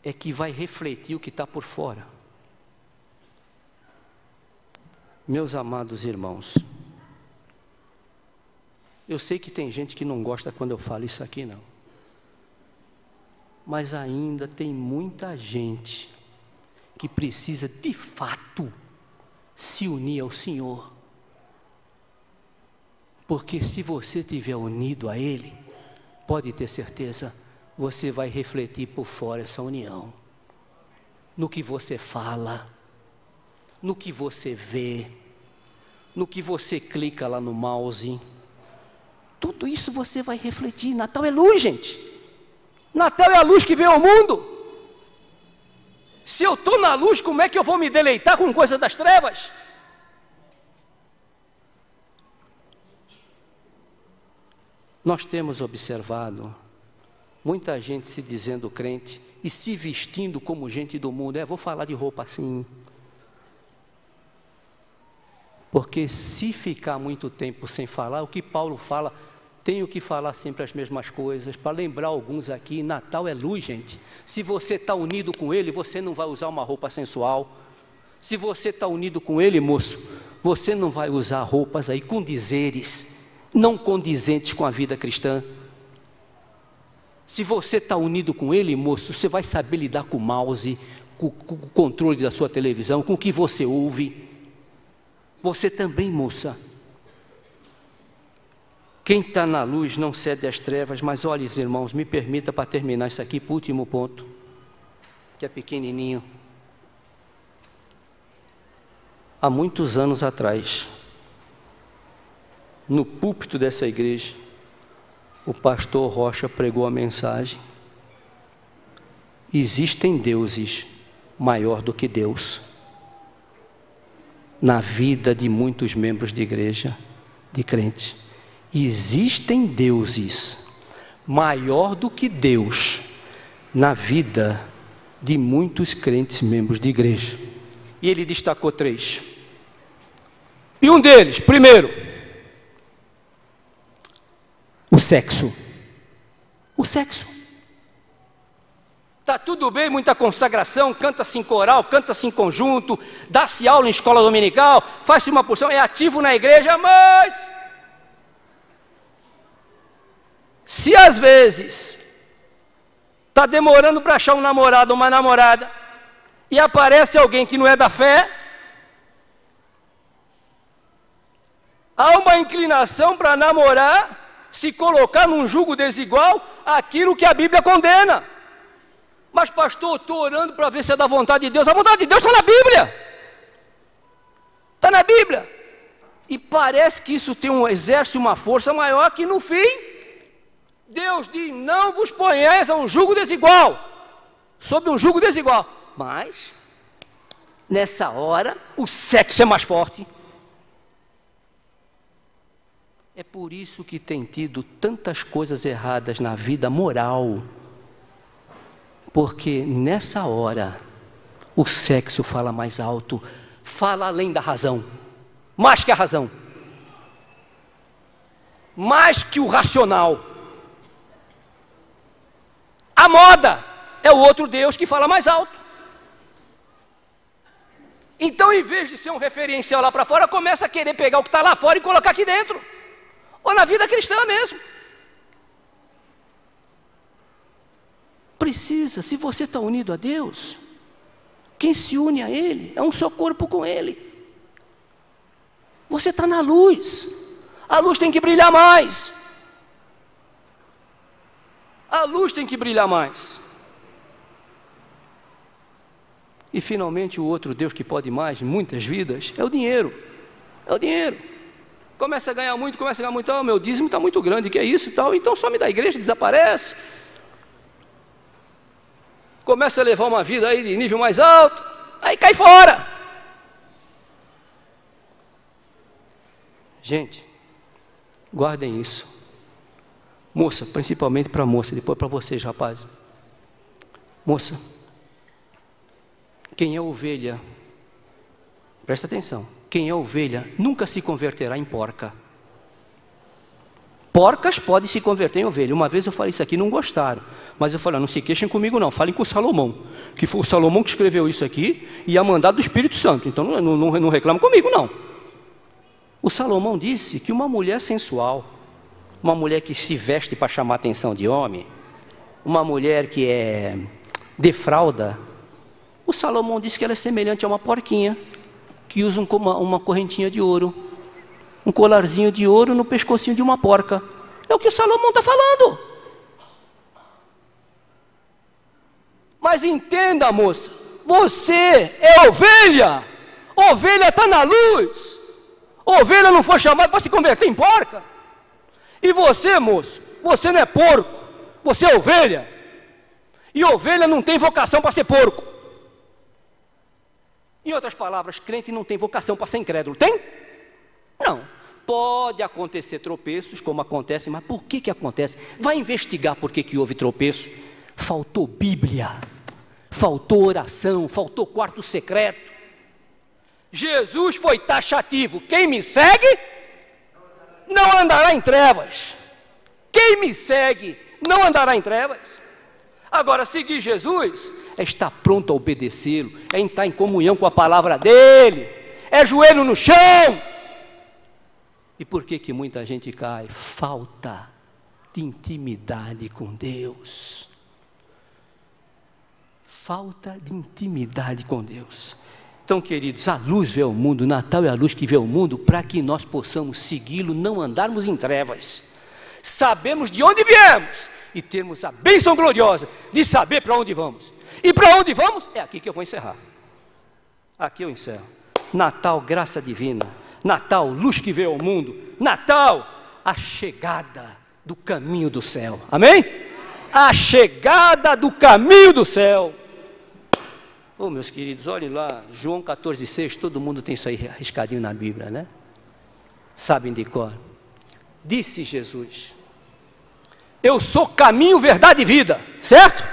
é que vai refletir o que está por fora. Meus amados irmãos, eu sei que tem gente que não gosta quando eu falo isso aqui, não. Mas ainda tem muita gente que precisa de fato se unir ao Senhor. Porque se você estiver unido a Ele, pode ter certeza, você vai refletir por fora essa união. No que você fala, no que você vê, no que você clica lá no mouse. Tudo isso você vai refletir. Natal é luz, gente. Natal é a luz que vem ao mundo. Se eu estou na luz, como é que eu vou me deleitar com coisa das trevas? Nós temos observado muita gente se dizendo crente e se vestindo como gente do mundo. Vou falar de roupa assim. Porque se ficar muito tempo sem falar, o que Paulo fala, tenho que falar sempre as mesmas coisas. Para lembrar alguns aqui, Natal é luz, gente. Se você está unido com Ele, você não vai usar uma roupa sensual. Se você está unido com Ele, moço, você não vai usar roupas aí com dizeres, não condizentes com a vida cristã. Se você está unido com Ele, moço, você vai saber lidar com o mouse, com o controle da sua televisão, com o que você ouve. Você também, moça. Quem está na luz não cede às trevas. Mas olha, irmãos, me permita para terminar isso aqui, para o último ponto, que é pequenininho. Há muitos anos atrás, no púlpito dessa igreja, o pastor Rocha pregou a mensagem: existem deuses maior do que Deus na vida de muitos membros de igreja, de crentes. Existem deuses maior do que Deus na vida de muitos crentes membros de igreja. E ele destacou 3. E um deles, primeiro, o sexo. O sexo. Está tudo bem, muita consagração, canta-se em coral, canta-se em conjunto, dá-se aula em escola dominical, faz-se uma porção, é ativo na igreja, mas se às vezes está demorando para achar um namorado ou uma namorada e aparece alguém que não é da fé, há uma inclinação para namorar, se colocar num jugo desigual aquilo que a Bíblia condena. Mas pastor, estou orando para ver se é da vontade de Deus. A vontade de Deus está na Bíblia. Bíblia. E parece que isso tem exerce uma força maior, que no fim, Deus diz: não vos ponhais a um jugo desigual, sob um jugo desigual. Mas, nessa hora, o sexo é mais forte. É por isso que tem tido tantas coisas erradas na vida moral. Porque nessa hora, o sexo fala mais alto, fala além da razão, mais que a razão, mais que o racional. A moda é o outro Deus que fala mais alto. Então, em vez de ser um referencial lá para fora, começa a querer pegar o que está lá fora e colocar aqui dentro. Ou na vida cristã mesmo. Precisa, se você está unido a Deus, quem se une a Ele é um só corpo com Ele. Você está na luz. A luz tem que brilhar mais. A luz tem que brilhar mais. E finalmente o outro Deus que pode mais, muitas vidas, é o dinheiro. É o dinheiro. Começa a ganhar muito, oh, meu dízimo está muito grande, que é isso e tal, então some da igreja, desaparece. Começa a levar uma vida aí de nível mais alto, aí cai fora. Gente, guardem isso. Moça, principalmente para a moça, depois para vocês, rapazes. Moça, quem é ovelha, presta atenção, quem é ovelha nunca se converterá em porca. Porcas podem se converter em ovelha. Uma vez eu falei isso aqui, não gostaram, mas eu falei: não se queixem comigo não, falem com Salomão, que foi o Salomão que escreveu isso aqui, e a mandado do Espírito Santo, então não reclama comigo não. O Salomão disse que uma mulher sensual, uma mulher que se veste para chamar a atenção de homem, uma mulher que defrauda, o Salomão disse que ela é semelhante a uma porquinha, que usa uma correntinha de ouro, um colarzinho de ouro no pescocinho de uma porca. É o que o Salomão está falando. Mas entenda, moça, você é ovelha. Ovelha está na luz. Ovelha não foi chamada para se converter em porca. E você, moço, você não é porco, você é ovelha. E ovelha não tem vocação para ser porco. Em outras palavras, crente não tem vocação para ser incrédulo. Tem? Não. Pode acontecer tropeços, como acontece, mas por que acontece? Vai investigar por que houve tropeço. Faltou Bíblia, faltou oração, faltou quarto secreto. Jesus foi taxativo: quem me segue não andará em trevas. Quem me segue não andará em trevas. Agora, seguir Jesus é estar pronto a obedecê-lo, é estar em comunhão com a palavra dele, é joelho no chão. E por que muita gente cai? Falta de intimidade com Deus. Falta de intimidade com Deus. Então, queridos, a luz vê o mundo, o Natal é a luz que vê o mundo, para que nós possamos segui-lo, não andarmos em trevas. Sabemos de onde viemos e termos a bênção gloriosa de saber para onde vamos. E para onde vamos? É aqui que eu vou encerrar. Aqui eu encerro. Natal, graça divina. Natal, luz que vê o mundo. Natal, a chegada do caminho do céu. Amém? A chegada do caminho do céu. Oh, meus queridos, olhem lá, João 14,6, todo mundo tem isso aí arriscadinho na Bíblia, né? Sabem de cor. Disse Jesus: eu sou caminho, verdade e vida, certo?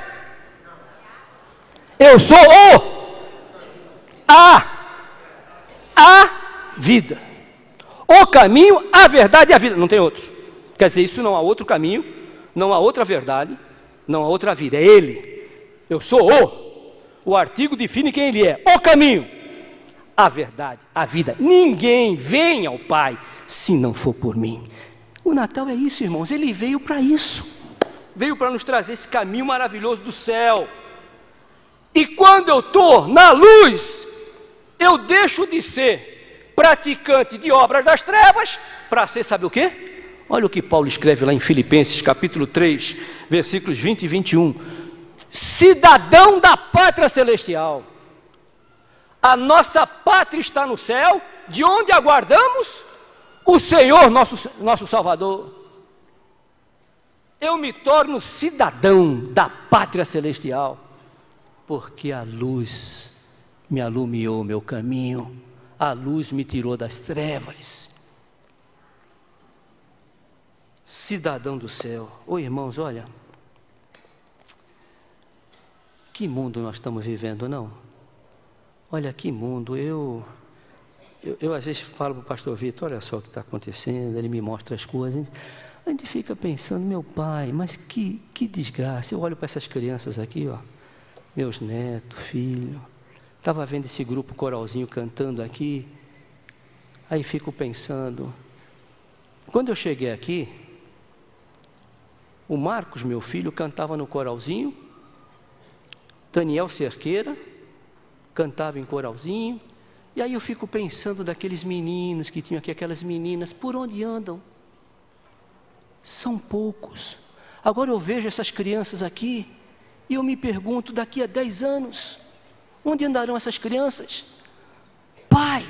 Eu sou a vida, o caminho, a verdade e a vida, não tem outro. Quer dizer, isso não há outro caminho, não há outra verdade, não há outra vida, é Ele. Eu sou o artigo define quem Ele é, o caminho, a verdade, a vida. Ninguém vem ao Pai se não for por mim. O Natal é isso, irmãos, Ele veio para isso, veio para nos trazer esse caminho maravilhoso do céu. E quando eu estou na luz, eu deixo de ser praticante de obras das trevas, para ser, sabe o quê? Olha o que Paulo escreve lá em Filipenses, capítulo 3, versículos 20 e 21. Cidadão da pátria celestial, A nossa pátria está no céu, de onde aguardamos o Senhor, nosso Salvador. Eu me torno cidadão da pátria celestial, porque a luz me alumiou meu caminho, a luz me tirou das trevas. Cidadão do céu. Ô irmãos, olha, que mundo nós estamos vivendo, não? Olha que mundo. Eu às vezes falo para o pastor Vitor, olha só o que está acontecendo, ele me mostra as coisas. A gente fica pensando, meu pai, mas que desgraça. Eu olho para essas crianças aqui, ó, meus netos, filho. Estava vendo esse grupo coralzinho cantando aqui. Aí fico pensando, quando eu cheguei aqui, o Marcos, meu filho, cantava no coralzinho, Daniel Cerqueira cantava em coralzinho, e aí eu fico pensando daqueles meninos que tinham aqui, aquelas meninas, por onde andam? São poucos. Agora eu vejo essas crianças aqui, e eu me pergunto, daqui a 10 anos, onde andarão essas crianças? Pai,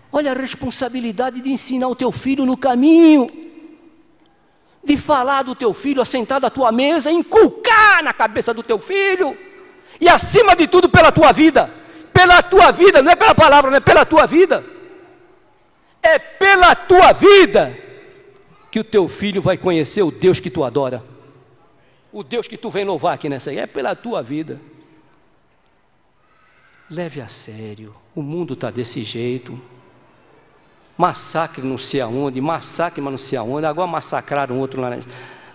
olha a responsabilidade de ensinar o teu filho no caminho, de falar do teu filho assentado à tua mesa, inculcar na cabeça do teu filho, e acima de tudo pela tua vida, não é pela palavra, não é pela tua vida, é pela tua vida, que o teu filho vai conhecer o Deus que tu adora, o Deus que tu vem louvar aqui nessa, é pela tua vida. Leve a sério, o mundo está desse jeito, massacre não sei aonde, massacre mas não sei aonde, agora massacraram outro lá.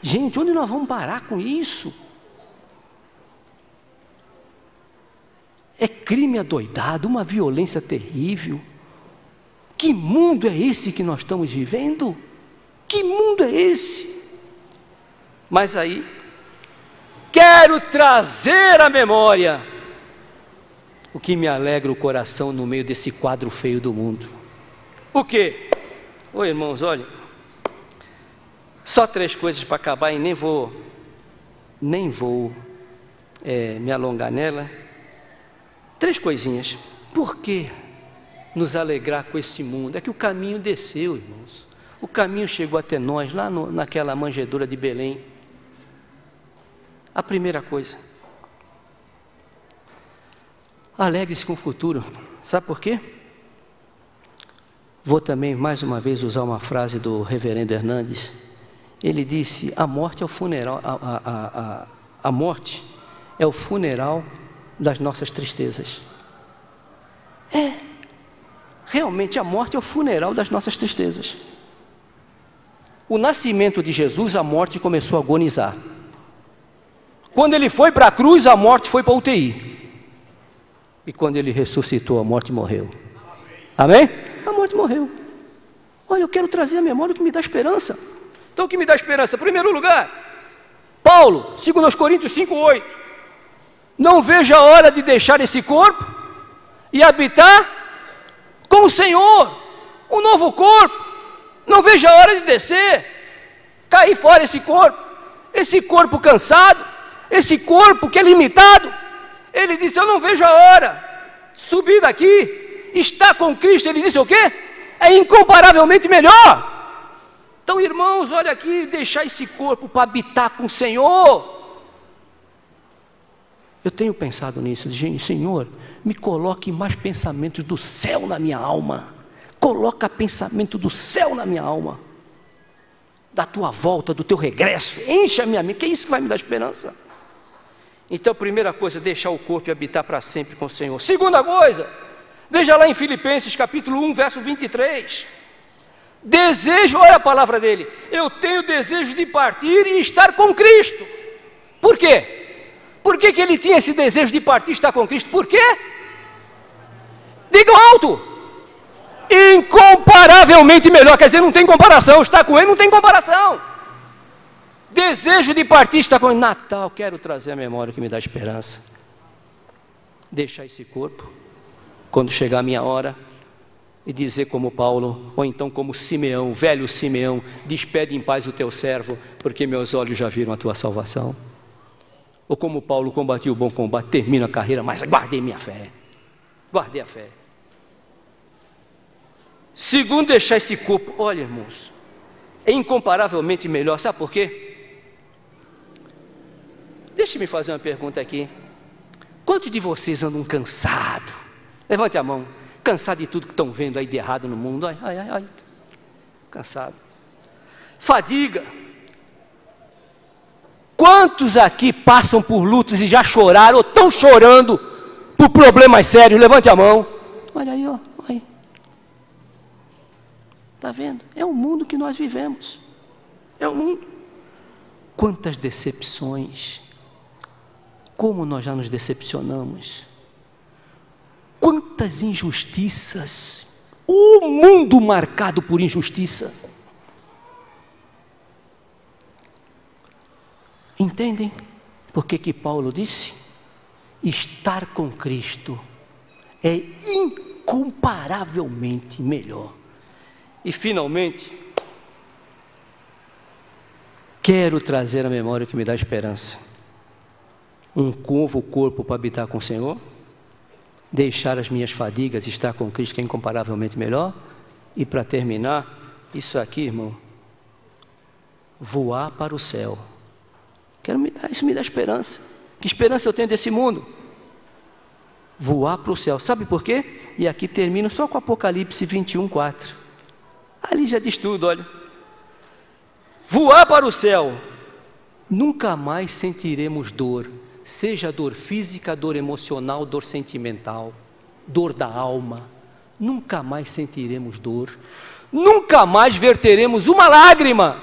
Gente, onde nós vamos parar com isso? É crime adoidado, uma violência terrível. Que mundo é esse que nós estamos vivendo? Que mundo é esse? Mas aí, quero trazer à memória o que me alegra o coração no meio desse quadro feio do mundo. O quê? Ô irmãos, olha, só 3 coisas para acabar e nem vou me alongar nela. 3 coisinhas. Por que nos alegrar com esse mundo? É que o caminho desceu, irmãos. O caminho chegou até nós, lá naquela manjedoura de Belém. A primeira coisa, alegre-se com o futuro. Sabe por quê? Vou também, mais uma vez, usar uma frase do reverendo Hernandes. Ele disse, a morte é o funeral, a morte é o funeral das nossas tristezas. Realmente a morte é o funeral das nossas tristezas. O nascimento de Jesus, a morte começou a agonizar. Quando ele foi para a cruz, a morte foi para a UTI. E quando ele ressuscitou, a morte morreu. Amém? A morte morreu. Olha, eu quero trazer à memória o que me dá esperança. Então o que me dá esperança? Em primeiro lugar, Paulo, 2 Coríntios 5:8. Não vejo a hora de deixar esse corpo e habitar com o Senhor, um novo corpo. Não vejo a hora de descer, cair fora esse corpo cansado, esse corpo que é limitado. Ele disse, eu não vejo a hora de subir daqui, estar com Cristo. Ele disse o quê? É incomparavelmente melhor. Então, irmãos, olha aqui, deixar esse corpo para habitar com o Senhor. Eu tenho pensado nisso, gente, Senhor, me coloque mais pensamentos do céu na minha alma. Coloca pensamento do céu na minha alma, da tua volta, do teu regresso, enche a minha mente, que é isso que vai me dar esperança. Então, primeira coisa, deixar o corpo e habitar para sempre com o Senhor. Segunda coisa, veja lá em Filipenses capítulo 1, verso 23, desejo, olha a palavra dele, eu tenho desejo de partir e estar com Cristo. Por quê? Por que ele tinha esse desejo de partir e estar com Cristo? Por quê? Digam alto! Incomparavelmente melhor, quer dizer, não tem comparação, estar com ele não tem comparação. Desejo de partir, estar com ele. Natal, quero trazer a memória que me dá esperança. Deixar esse corpo, quando chegar a minha hora, e dizer como Paulo, ou então como Simeão, velho Simeão, despede em paz o teu servo, porque meus olhos já viram a tua salvação. Ou como Paulo, combati o bom combate, termino a carreira, mas guardei minha fé. Guardei a fé. Segundo, deixar esse corpo, olha, irmãos, é incomparavelmente melhor. Sabe por quê? Deixe-me fazer uma pergunta aqui. Quantos de vocês andam cansados? Levante a mão. Cansado de tudo que estão vendo aí de errado no mundo. Ai. Cansado. Fadiga. Quantos aqui passam por lutas e já choraram ou estão chorando por problemas sérios? Levante a mão. Olha aí, ó. Aí. Está vendo? É o mundo que nós vivemos. É o mundo. Quantas decepções. Como nós já nos decepcionamos. Quantas injustiças. O mundo marcado por injustiça. Entendem por que Paulo disse? Estar com Cristo é incomparavelmente melhor. E finalmente, quero trazer à memória o que me dá esperança. Um novo corpo para habitar com o Senhor, deixar as minhas fadigas e estar com Cristo, que é incomparavelmente melhor. E para terminar, isso aqui, irmão, voar para o céu. Isso me dá esperança. Que esperança eu tenho desse mundo? Voar para o céu. Sabe por quê? E aqui termino só com Apocalipse 21:4. Ali já diz tudo, olha. Voar para o céu. Nunca mais sentiremos dor. Seja dor física, dor emocional, dor sentimental, dor da alma. Nunca mais sentiremos dor. Nunca mais verteremos uma lágrima.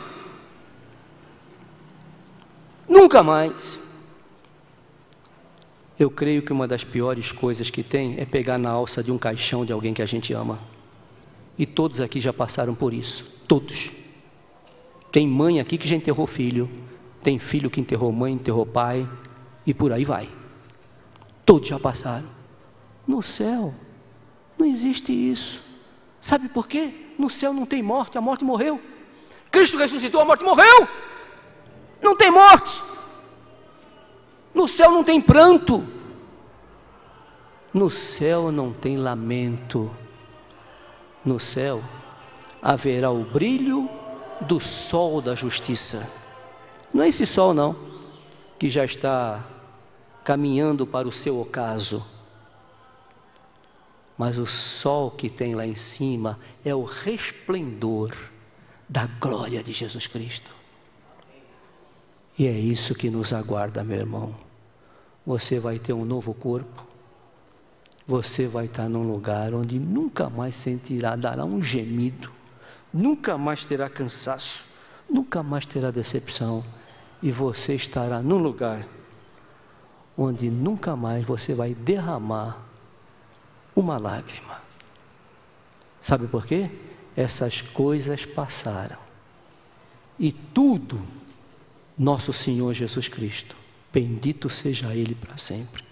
Nunca mais. Eu creio que uma das piores coisas que tem é pegar na alça de um caixão de alguém que a gente ama. E todos aqui já passaram por isso. Todos. Tem mãe aqui que já enterrou filho. Tem filho que enterrou mãe, enterrou pai. E por aí vai. Todos já passaram. No céu não existe isso. Sabe por quê? No céu não tem morte. A morte morreu. Cristo ressuscitou, a morte morreu. Não tem morte. No céu não tem pranto. No céu não tem lamento. No céu haverá o brilho do sol da justiça. Não é esse sol não, que já está caminhando para o seu ocaso. Mas o sol que tem lá em cima é o resplendor da glória de Jesus Cristo. E é isso que nos aguarda, meu irmão. Você vai ter um novo corpo. Você vai estar num lugar onde nunca mais sentirá, dará um gemido. Nunca mais terá cansaço. Nunca mais terá decepção. E você estará num lugar onde nunca mais você vai derramar uma lágrima. Sabe por quê? Essas coisas passaram. E tudo, nosso Senhor Jesus Cristo, bendito seja Ele para sempre.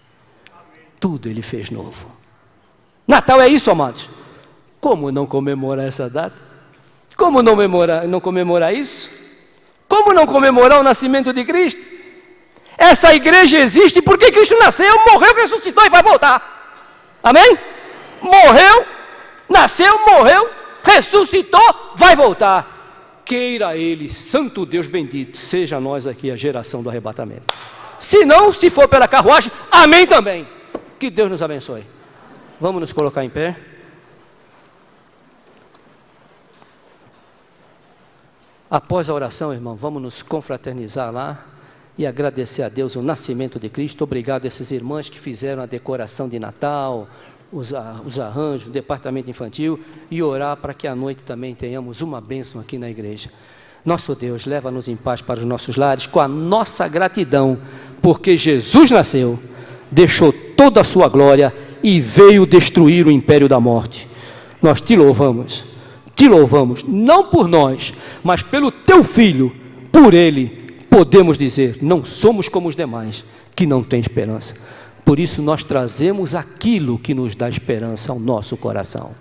Tudo Ele fez novo. Natal é isso, amados. Como não comemorar essa data? Como não comemorar isso? Como não comemorar o nascimento de Cristo? Essa igreja existe porque Cristo nasceu, morreu, ressuscitou e vai voltar. Amém? Morreu, nasceu, morreu, ressuscitou, vai voltar. Queira Ele, Santo Deus bendito, seja nós aqui a geração do arrebatamento. Se não, se for pela carruagem, amém também. Que Deus nos abençoe. Vamos nos colocar em pé. Após a oração, irmão, vamos nos confraternizar lá e agradecer a Deus o nascimento de Cristo. Obrigado a essas irmãs que fizeram a decoração de Natal, os arranjos, o departamento infantil, e orar para que à noite também tenhamos uma bênção aqui na igreja. Nosso Deus, leva-nos em paz para os nossos lares com a nossa gratidão, porque Jesus nasceu, deixou toda a sua glória e veio destruir o império da morte. Nós te louvamos, não por nós, mas pelo teu Filho. Por ele podemos dizer, não somos como os demais, que não têm esperança. Por isso nós trazemos aquilo que nos dá esperança ao nosso coração.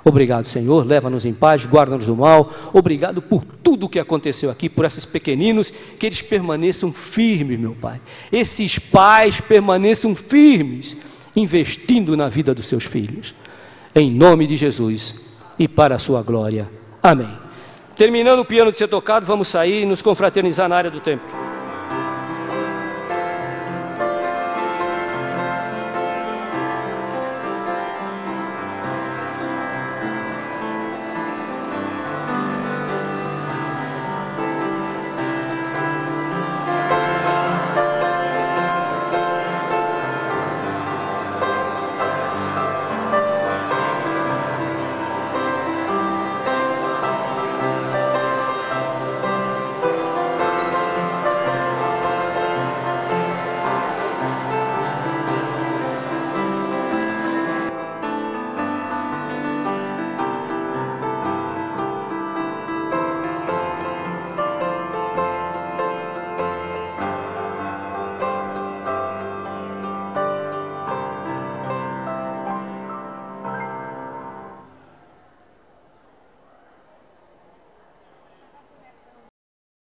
Obrigado, Senhor, leva-nos em paz, guarda-nos do mal. Obrigado por tudo o que aconteceu aqui, por esses pequeninos, que eles permaneçam firmes, meu Pai. Esses pais permaneçam firmes, investindo na vida dos seus filhos. Em nome de Jesus. e para a sua glória. Amém. Terminando o piano de ser tocado, vamos sair e nos confraternizar na área do templo.